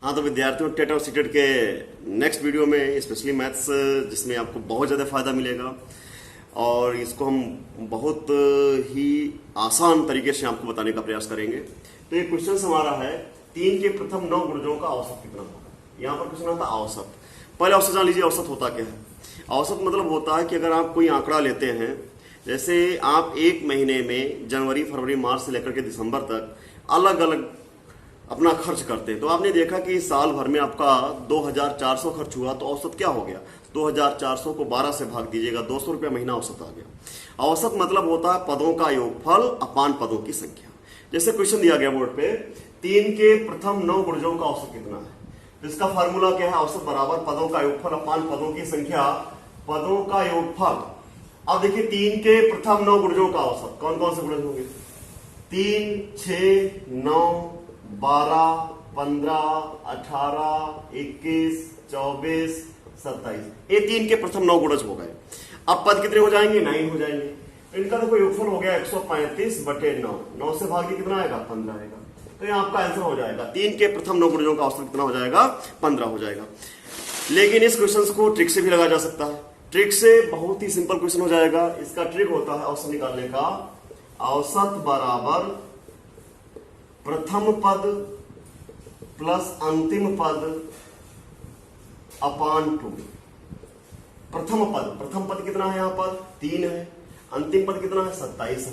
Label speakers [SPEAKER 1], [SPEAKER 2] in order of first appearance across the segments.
[SPEAKER 1] हाँ तो विद्यार्थियों, टेट और सीटेट के नेक्स्ट वीडियो में स्पेशली मैथ्स, जिसमें आपको बहुत ज़्यादा फायदा मिलेगा और इसको हम बहुत ही आसान तरीके से आपको बताने का प्रयास करेंगे। तो ये क्वेश्चन हमारा है 3 के प्रथम 9 गुणजों का औसत कितना होगा। यहाँ पर क्वेश्चन आता औसत। पहले औसत जान लीजिए, औसत होता क्या है। औसत मतलब होता है कि अगर आप कोई आंकड़ा लेते हैं, जैसे आप एक महीने में जनवरी, फरवरी, मार्च से लेकर के दिसंबर तक अलग अलग अपना खर्च करते हैं, तो आपने देखा कि साल भर में आपका 2400 खर्च हुआ, तो औसत क्या हो गया? 2400 को 12 से भाग दीजिएगा, 200 रुपया महीना औसत आ गया। औसत मतलब होता है पदों का योगफल अपान पदों की संख्या। जैसे क्वेश्चन दिया गया बोर्ड पे, 3 के प्रथम 9 गुणजों का औसत कितना है, तो इसका फार्मूला क्या है? औसत बराबर पदों का योगफल अपान पदों की संख्या, पदों का योगफल। अब देखिए 3 के प्रथम 9 गुणजों का औसत कौन कौन से गुणज होंगे? 3, 6, 9, 12, 15, 18, 21, 24, 27, ये 3 के प्रथम 9 गुणज हो गए। अब पद कितने हो जाएंगे? 9 हो जाएंगे। इनका तो कोई योगफल हो गया 135/9, 9 से भाग कितना आएगा? 15 आएगा। तो ये आपका आंसर हो जाएगा 3 के प्रथम 9 गुणजों का औसत कितना हो जाएगा? 15 हो जाएगा। लेकिन इस क्वेश्चन को ट्रिक से भी लगाया जा सकता है। ट्रिक से बहुत ही सिंपल क्वेश्चन हो जाएगा। इसका ट्रिक होता है औसत निकालने का, औसत बराबर प्रथम पद प्लस अंतिम पद अपान 2। प्रथम पद कितना है? यहां पर 3 है। अंतिम पद कितना है? 27 है।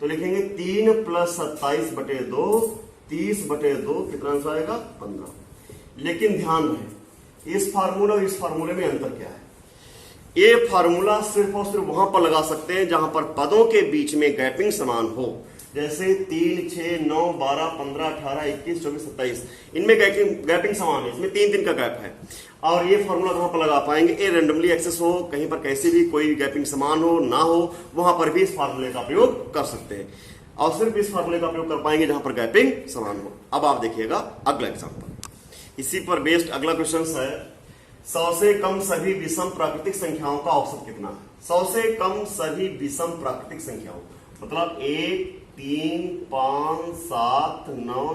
[SPEAKER 1] तो लिखेंगे 3 + 27/2, 30/2, कितना आंसर आएगा? 15। लेकिन ध्यान रहे, इस फार्मूला और इस फार्मूले में अंतर क्या है? ये फार्मूला सिर्फ और सिर्फ वहां पर लगा सकते हैं जहां पर पदों के बीच में गैपिंग समान हो। जैसे 3, 6, 9, 12, 15, 18, 21, 24, 27, इनमें गैपिंग समान है, इसमें 3 दिन का गैप है। और ये फॉर्मूला कहां पर लगा पाएंगे? ये रेंडमली एक्सेस हो, कहीं पर कैसे भी कोई गैपिंग समान हो ना हो, वहां पर भी इस फार्मूले का प्रयोग कर सकते हैं। और सिर्फ इस फार्मूले का प्रयोग कर पाएंगे जहां पर गैपिंग समान हो। अब आप देखिएगा अगला एग्जाम्पल, इसी पर बेस्ड अगला क्वेश्चन है। 100 से कम सभी विषम प्राकृतिक संख्याओं का औसत कितना है? 100 से कम सभी विषम प्राकृतिक संख्याओं मतलब 1, 3, 5, 7, 9,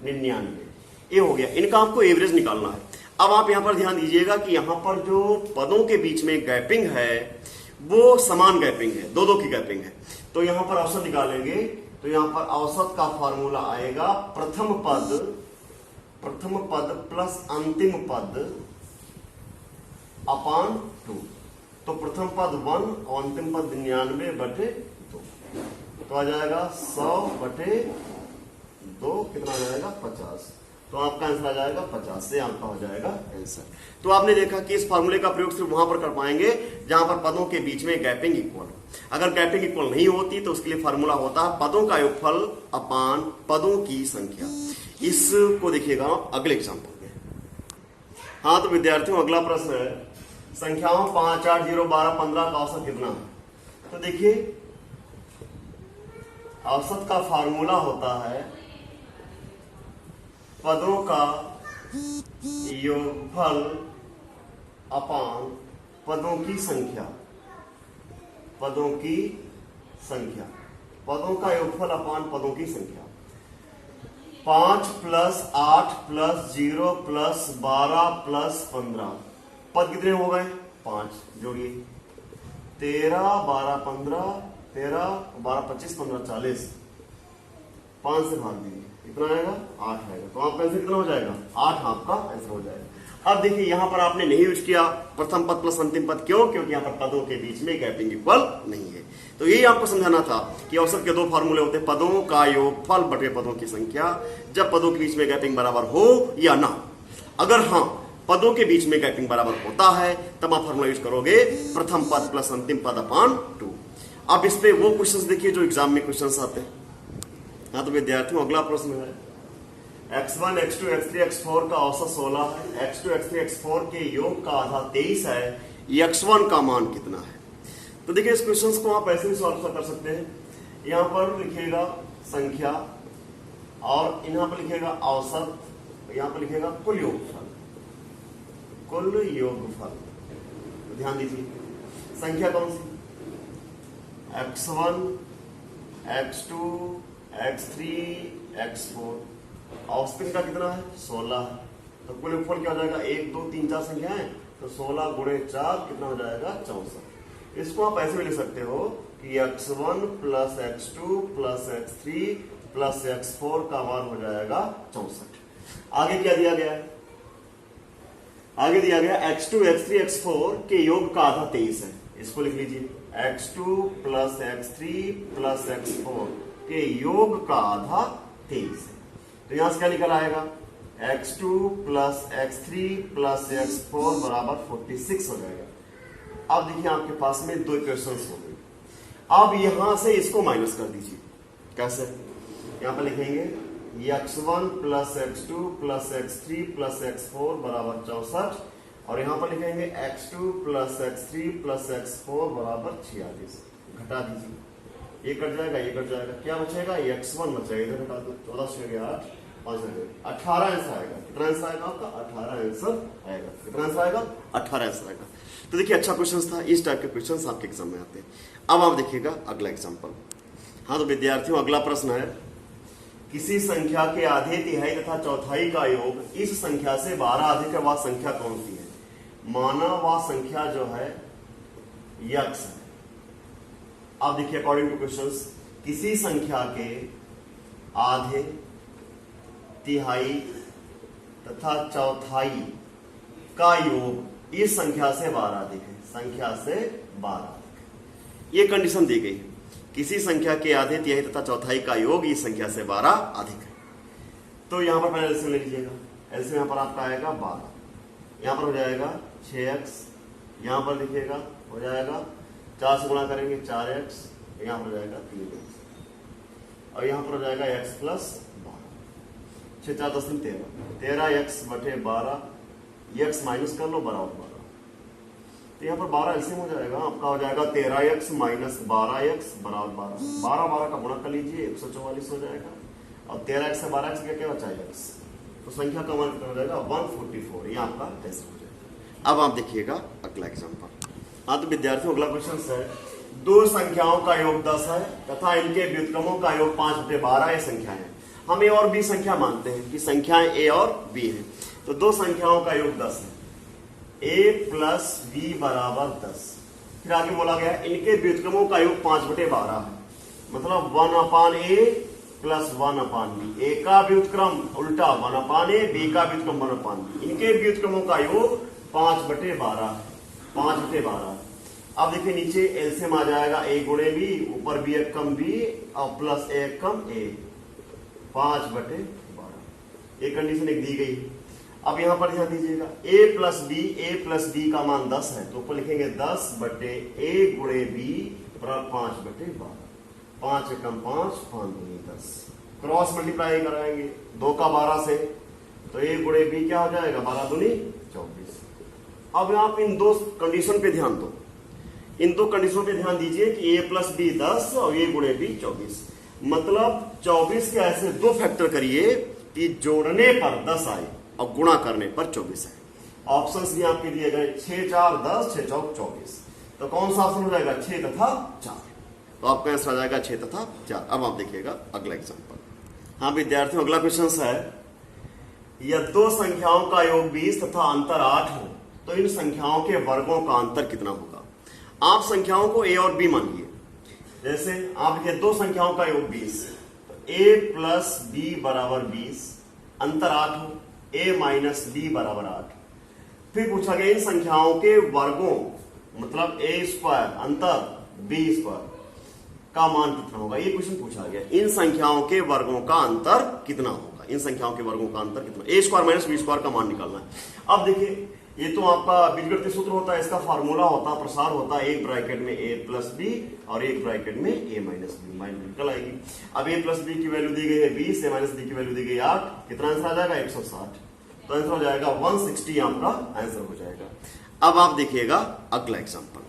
[SPEAKER 1] 99, ये हो गया। इनका आपको एवरेज निकालना है। अब आप यहां पर ध्यान दीजिएगा कि यहां पर जो पदों के बीच में गैपिंग है वो समान गैपिंग है, 2-2 की गैपिंग है। तो यहां पर औसत निकालेंगे, तो यहां पर औसत का फॉर्मूला आएगा प्रथम पद प्लस अंतिम पद अपान 2। तो प्रथम पद 1 और अंतिम पद 99/2, तो आ जाएगा 100/2, कितना आ जाएगा? 50। तो आपका आंसर आ जाएगा 50, से आपका हो जाएगा आंसर। तो आपने देखा कि इस फार्मूले का प्रयोग सिर्फ वहां पर कर पाएंगे जहां पर पदों के बीच में गैपिंग इक्वल हो। अगर गैपिंग इक्वल नहीं होती तो उसके लिए फार्मूला होता है पदों का योगफल अपान पदों की संख्या। इसको देखिएगा अगले एग्जाम्पल में। हाँ तो विद्यार्थियों, अगला प्रश्न है, संख्याओं 5, 8, 0, 12, 15 का औसत कितना है? तो देखिए, औसत का फार्मूला होता है पदों का योगफल अपान पदों की संख्या। पदों का योगफल अपान पदों की संख्या। 5 + 8 + 0 + 12 + 15, पद कितने हो गए? 5। जोड़िए 13, 12, 15, 13, 12, 25, 15, 40, 5 से भाग दीजिए, कितना आएगा? 8 आएगा। तो आपका आंसर कितना हो जाएगा? 8 आपका आंसर हो जाएगा। अब देखिए यहां पर आपने नहीं यूज किया प्रथम पद प्लस अंतिम पद, क्यों? क्योंकि यहां पर पदों के बीच में गैपिंग इक्वल नहीं है। तो यही आपको समझाना था कि औसत के 2 फार्मूले होते हैं, पदों का योगफल बटे पदों की संख्या, जब पदों के बीच में गैपिंग बराबर हो या ना। अगर हाँ पदों के बीच में गैपिंग बराबर होता है तब आप फार्मूला यूज करोगे प्रथम पद प्लस अंतिम पद अपान 2। अब इस पे वो क्वेश्चंस देखिए जो एग्जाम में क्वेश्चंस आते हैं। हाँ तो विद्यार्थियों, अगला प्रश्न है, x1, x2, x3, x4 का औसत 16 है, x2, x3, x4 के योग का आधा 23 है, x1 का मान कितना है? तो देखिए इस क्वेश्चन को आप ऐसे भी सॉल्व कर सकते हैं। यहां पर लिखिएगा संख्या और यहां पर लिखिएगा औसत, यहां पर लिखिएगा कुल योगफल। तो ध्यान दीजिए संख्या कौन सी? x1, x2, x3, x4, offspring का कितना है 16 है, तो कुल योगफल क्या हो जाएगा 1 2 3 4 संख्या है, तो 16 गुणे 4 कितना हो जाएगा 64। इसको आप ऐसे भी लिख सकते हो कि x1 plus x2 plus x3 plus x4 का मान हो जाएगा 64। आगे क्या दिया गया है, आगे दिया गया x2 x3 x4 के योग का आधा 23 है, इसको लिख लीजिए x2 plus x3 plus x4 के योग का आधा 23 है। तो यहां से क्या निकल आएगा x2 plus x3 plus x4 बराबर 46 हो जाएगा। अब देखिए आपके पास में दो इक्वेशंस हो गई। अब यहां से इसको माइनस कर दीजिए, कैसे, यहां पर लिखेंगे x1 plus x2 plus x3 plus x4 बराबर 64 और यहां पर लिखेंगे x2 plus x3 plus x4 बराबर 46। घटा दीजिए, ये कट जाएगा ये कट जाएगा, क्या बचेगा x1 बचेगा, इधर घटा दो, 14 से गया 8 5 18 आंसर आएगा। कितना आंसर आएगा आपका 18 आंसर आएगा। कितना आंसर आएगा 18 आंसर आएगा। तो देखिए अच्छा क्वेश्चन था, इस टाइप के क्वेश्चन आपके एग्जाम में आते हैं। अब आप देखिएगा अगला एग्जाम्पल। हाँ तो विद्यार्थियों अगला प्रश्न है, किसी संख्या के आधे तिहाई तथा चौथाई का योग इस संख्या से 12 अधिक है, वह संख्या कौन सी है। माना वह संख्या जो है यक्स है। अब देखिए अकॉर्डिंग टू क्वेश्चंस, किसी संख्या के आधे तिहाई तथा चौथाई का योग इस संख्या से 12 अधिक है, संख्या से 12 अधिक। ये कंडीशन दी गई है, किसी संख्या के आधे तिहाई तथा चौथाई का योग इस संख्या से 12 अधिक है। तो यहां पर पहले एलसीएम ले लीजिएगा, एलसीएम यहां पर आपका आएगा 12, यहां पर हो जाएगा 6x, यहां पर लिखिएगा हो जाएगा 4 से गुणा करेंगे 4x, यहां पर हो जाएगा 3x और यहां पर हो जाएगा x प्लस 12, 6 4 10 13, 13x बटे 12, x माइनस कर लो बराबर 12। तो यहाँ पर 12 एलसीएम हो जाएगा, आपका हो जाएगा 13x माइनस 12x बराबर 12, 12 12 का गुणा कर लीजिए 144 हो जाएगा और 13x से 12x क्या बचा x, तो संख्या का मान कितना हो जाएगा 144। ये आपका टेस्ट हो जाएगा। अब आप देखिएगा अगला एग्जाम्पल। हाँ तो विद्यार्थियों अगला क्वेश्चन है, दो संख्याओं का योग 10 है तथा इनके व्युत्क्रमों का योग 5/12 ये संख्या है। हम ए और बी संख्या मानते हैं कि संख्याएं ए और बी है, तो दो संख्याओं का योग 10 है, a प्लस बी बराबर 10। फिर आगे बोला गया इनके व्युत्क्रमों का योग 5/12 है, मतलब 1/a प्लस 1/b। ए का व्युत्क्रम उल्टा 1/a, बी का व्युत्क्रम 1/b। इनके व्युत्क्रमों का योग 5/12 है, 5/12। अब देखिए नीचे एलसीएम आ जाएगा a गुणे बी, ऊपर बी एक कम बी और प्लस ए कम ए, 5/12। ये कंडीशन एक दी गई है। अब यहां पर ध्यान दीजिएगा a प्लस बी का मान 10 है, तो ऊपर लिखेंगे 10/a गुणे बी बराबर 5/12, 5 एकम 5, 5 दूनी 10। क्रॉस मल्टीप्लाई कराएंगे 2 का 12 से, तो a गुणे बी क्या हो जाएगा 12 दूनी 24। अब आप इन दो कंडीशन पे ध्यान दो, इन दो कंडीशन पे ध्यान दीजिए कि a प्लस बी 10 और a गुणे बी 24, मतलब 24 के ऐसे दो फैक्टर करिए कि जोड़ने पर 10 आए और गुणा करने पर 24 है। ऑप्शंस भी आपके दिए गए 6 4 10, 6 4 24, तो कौन सा ऑप्शन हो जाएगा 6 तथा 4, तो आपका आंसर आ जाएगा 6 तथा 4। अब आप देखिएगा अगला एग्जांपल। हाँ विद्यार्थियों अगला क्वेश्चन है, यह दो संख्याओं का योग 20 तथा अंतर 8 हो तो इन संख्याओं के वर्गों का अंतर कितना होगा। आप संख्याओं को a और b मानिए, जैसे आप ये दो संख्याओं का योग 20, तो a प्लस बी बराबर 20, अंतर 8 हो, a माइनस बी बराबर 8। फिर पूछा गया इन संख्याओं के वर्गों मतलब a स्क्वायर अंतर b स्क्वायर का मान कितना होगा। ये क्वेश्चन पूछा गया, इन संख्याओं के वर्गों का अंतर कितना होगा, इन संख्याओं के वर्गों का अंतर कितना, a square minus b square का मान निकालना है। अब देखिए ये तो आपका बीजगणितीय सूत्र होता है, इसका फार्मूला होता है, प्रसार होता है, एक ब्रैकेट में a प्लस बी और एक ब्रैकेट में a माइनस बी, माइनस निकल आएगी। अब a प्लस बी की वैल्यू दी गई है 20, a माइनस बी की वैल्यू दी गई 8, कितना आंसर आ जाएगा 160, तो आंसर हो जाएगा 160, आपका आंसर हो जाएगा। अब आप देखिएगा अगला एग्जाम्पल।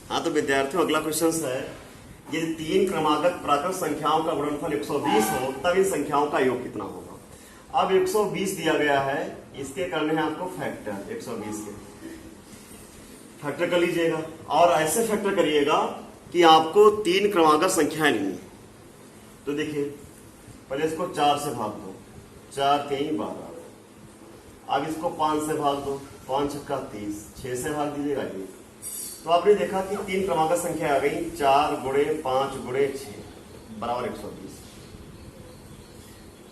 [SPEAKER 1] हाँ तो विद्यार्थियों अगला क्वेश्चन है, यदि 3 क्रमागत प्राकृत संख्याओं का गुणनफल 120 हो तब इन संख्याओं का योग कितना होगा। अब 120 दिया गया है, इसके करने हैं आपको फैक्टर, 120 के फैक्टर कर लीजिएगा और ऐसे फैक्टर करिएगा कि आपको 3 क्रमागत संख्याएं लेनी है। तो देखिए पहले इसको 4 से भाग दो, 4 3 12। अब इसको 5 से भाग दो, 5 छक्का 30, 6 से भाग दीजिएगा 1। तो आपने देखा कि 3 क्रमागत संख्या आ गई, 4 गुणे 5 गुणे 6 बराबर 120।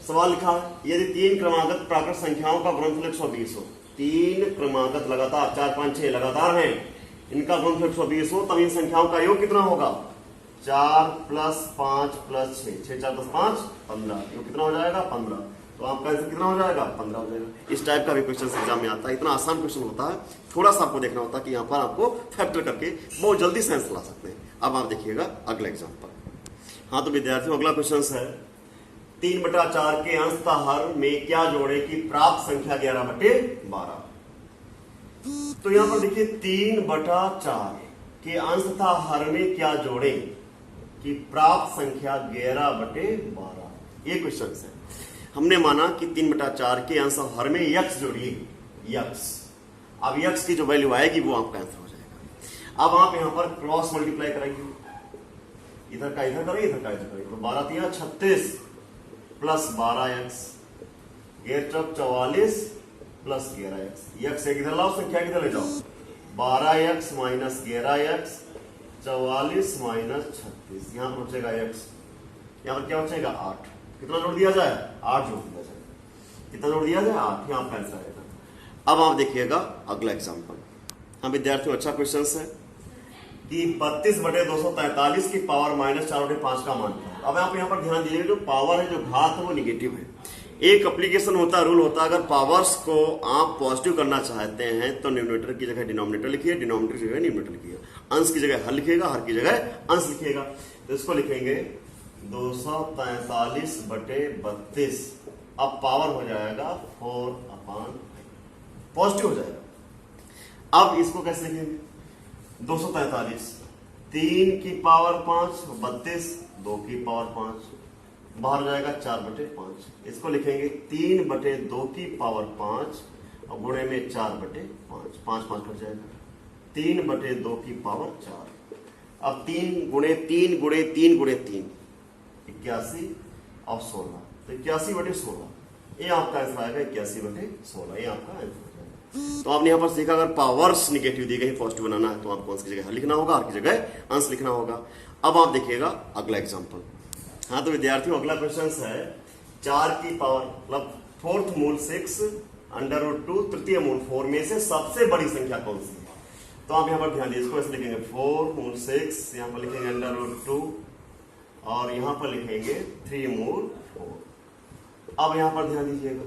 [SPEAKER 1] सवाल लिखा है यदि 3 क्रमागत प्राकृत संख्याओं का गुणनफल 120 हो, 3 क्रमागत लगातार 4 5 6 लगातार हैं, इनका गुणनफल 120 हो, तब इन संख्याओं का योग कितना होगा? 4 + 5 + 6, 6 4 10 5 15, योग कितना हो जाएगा? 15। तो आपका आंसर कितना हो जाएगा? 15 हो जाएगा। इस टाइप का भी क्वेश्चन एग्जाम में आता है। इतना आसान क्वेश्चन होता है, थोड़ा सा आपको देखना होता है कि यहाँ पर आपको फैक्टर करके बहुत जल्दी सेंस ला सकते हैं। अब आप देखिएगा अगला एग्जाम्पल। हाँ तो विद्यार्थियों अगला क्वेश्चन है 3/4 के अंशतः हर में क्या जोड़े कि प्राप्त संख्या 11/12। तो यहां पर देखिए 3/4 के अंशतः हर में क्या जोड़े कि प्राप्त संख्या 11/12। ये क्वेश्चन है। हमने माना कि 3/4 के अंश और हर में यक्स जोड़िए, यक्स। अब यक्स की जो वैल्यू आएगी वो आपका आंसर हो जाएगा। अब आप यहां पर क्रॉस मल्टीप्लाई कराइए, इधर का इधर करें, इधर का इधर करें, तो 12 3 36 plus 12x, 44 plus 11x। X एक इधर लाओ, संख्या किधर ले जाओ, 12x माइनस 11x, 44 माइनस 36, यहां पर बचेगा x, यहां पर क्या बचेगा 8। कितना जोड़ दिया जाए? 8 जोड़ दिया जाए। कितना जोड़ दिया जाए? 8। यहां पर आंसर आएगा। अब आप देखिएगा अगला एग्जाम्पल। हाँ विद्यार्थियों अच्छा क्वेश्चन है कि 32/243 की पावर -4/5 का मान है। अब आप यहां पर ध्यान दीजिए, जो पावर है, जो घात है, वो निगेटिव है। एक एप्लीकेशन होता है, रूल होता है, अगर पावर्स को आप पॉजिटिव करना चाहते हैं तो न्यूमरेटर की जगह डिनोमिनेटर लिखिए, डिनोमिनेटर की जगह न्यूमरेटर लिखिए, अंश की जगह हर लिखिएगा, हर की जगह अंश लिखिएगा। तो इसको लिखेंगे 243/32। अब पावर हो जाएगा 4/, पॉजिटिव हो जाएगा। अब इसको कैसे लिखेंगे? 243 3 की पावर 5, 32 2 की पावर 5, बाहर हो जाएगा 4/5। इसको लिखेंगे 3/2 की पावर 5 और गुणे में 4/5, 5 5 कट जाएगा, 3/2 की पावर 4। अब 3 गुणे 3 गुणे 3 गुणे 3 81 और 16, तो 81/16 ये आपका आंसर आएगा। 81/16 ये आपका आंसर हो जाएगा। तो आपने यहां पर सीखा अगर पावर्स निगेटिव दी गई, पॉजिटिव बनाना है तो आपको अंश की जगह हर लिखना होगा, हर की जगह अंश लिखना होगा। अब आप देखिएगा अगला एग्जाम्पल। हाँ तो विद्यार्थियों अगला क्वेश्चन है 4 की पावर मतलब 4th मूल 6 √2 तृतीय मूल 4 में से सबसे बड़ी संख्या कौन सी है? तो आप यहां पर ध्यान दीजिए, इसको ऐसे लिखेंगे 4 मूल 6, यहां पर लिखेंगे √2 और यहां पर लिखेंगे 3 मूल 4। अब यहां पर ध्यान दीजिएगा,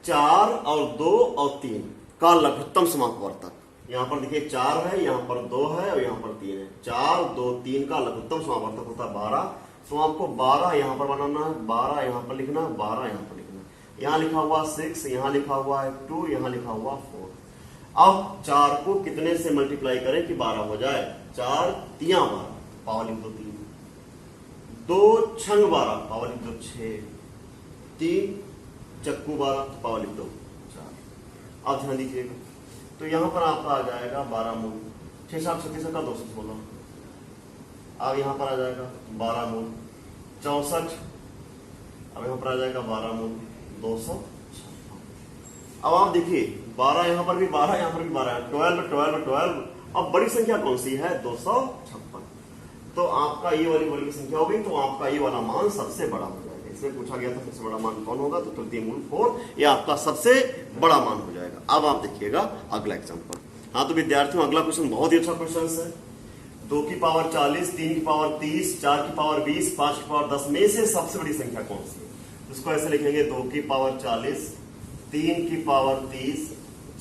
[SPEAKER 1] 4 और 2 और 3 का लघुत्तम समापवर्तक। यहां पर देखिए 4 है, यहां पर 2 है और यहां पर 3 है। 4 2 3 का लघुत्तम समापवर्तक होता है 12। तो आपको 12 यहां पर बनाना है, 12 यहां पर लिखना है, 12 यहां पर लिखना है। यहां लिखा हुआ 6, यहां लिखा हुआ है 2, यहां लिखा हुआ 4। अब 4 को कितने से मल्टीप्लाई करें कि 12 हो जाए? 4 3 12, पावर लिख दो 3, 2 छंग 12, पावर लिख दो 6, 3 चक्कू 12, तो पावर लिख दो 4। अब ध्यान दीजिएगा, तो यहां पर आपका आ जाएगा 12 मूल 6 7 36 का 216। अब यहां पर आ जाएगा 12 मूल 64। अब यहां पर आ जाएगा 12 मूल 256। अब आप देखिए 12 यहां पर भी 12, यहां पर भी 12 है, 12 12 12। अब बड़ी संख्या कौन सी है? 256। तो आपका ये वाली बड़ी संख्या हो गई, तो आपका ये वाला मान सबसे बड़ा हो जाएगा। इसमें पूछा गया था सबसे बड़ा मान कौन होगा, तो तृतीय मूल 4 ये आपका सबसे बड़ा मान हो जाएगा। अब आप देखिएगा अगला एग्जाम्पल। हाँ तो विद्यार्थियों अगला क्वेश्चन बहुत ही अच्छा क्वेश्चन है। 2 की पावर 40, 3 की पावर 30, 4 की पावर 20, 5 की पावर 10 में से सबसे बड़ी संख्या कौन सी है? उसको ऐसे लिखेंगे 2 की पावर 40, 3 की पावर 30,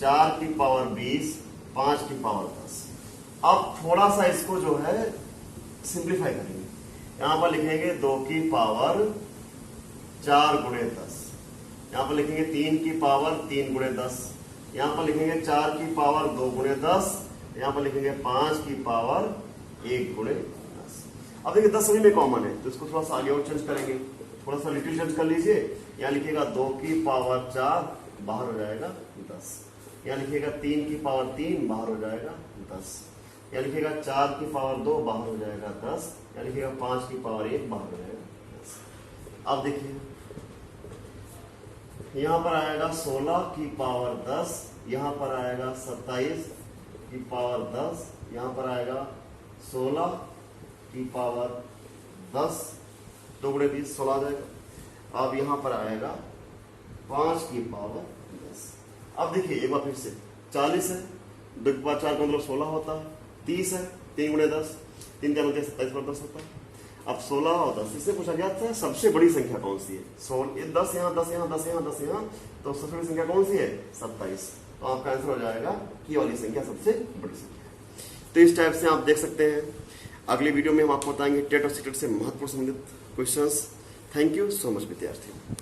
[SPEAKER 1] 4 की पावर 20, 5 की पावर 10। अब थोड़ा सा इसको जो है सिंप्लीफाई करेंगे। यहां पर लिखेंगे 2 की पावर 4 गुणे 10, यहां पर लिखेंगे 3 की पावर 3 गुणे 10, यहां पर लिखेंगे 4 की पावर 2 गुणे 10, यहां पर लिखेंगे 5 की पावर 1 गुणे 10। अब देखिए 10 सभी में कॉमन है, तो इसको थोड़ा सा आगे और चेंज करेंगे, थोड़ा सा लिटिल चेंज कर लीजिए। यहां लिखिएगा 2 की पावर 4, बाहर हो जाएगा 10। यहां लिखिएगा 3 की पावर 3, बाहर हो जाएगा 10। यहां लिखिएगा 4 की पावर 2, बाहर हो जाएगा 10। यानी कि 5 की पावर 1 बाहर हो जाएगा। अब देखिए यहां पर आएगा 16 की पावर 10, यहां पर आएगा 27 की पावर 10, यहां पर आएगा 16 की पावर 10, 2 गुणे 20 16 आ जाएगा। अब यहां पर आएगा 5 की पावर 10। अब देखिए एक बार फिर से 40 है, 2 की पावर 4 का मतलब 16 होता है, 30 है, 3 गुणे 10, 3 का मतलब 27 पर 10 होता है। अब 16 और 10, इससे पूछा गया था सबसे बड़ी संख्या कौन सी है? 10 यहाँ, 10 यहाँ, 10 यहाँ, 10 यहाँ, तो सबसे बड़ी संख्या कौन सी है? 27। तो आपका आंसर हो जाएगा कि ये वाली संख्या सबसे बड़ी संख्या है। तो इस टाइप से आप देख सकते हैं। अगले वीडियो में हम आपको बताएंगे टेट और सीटेट से महत्वपूर्ण संबंधित questions. Thank you so much विद्यार्थियों।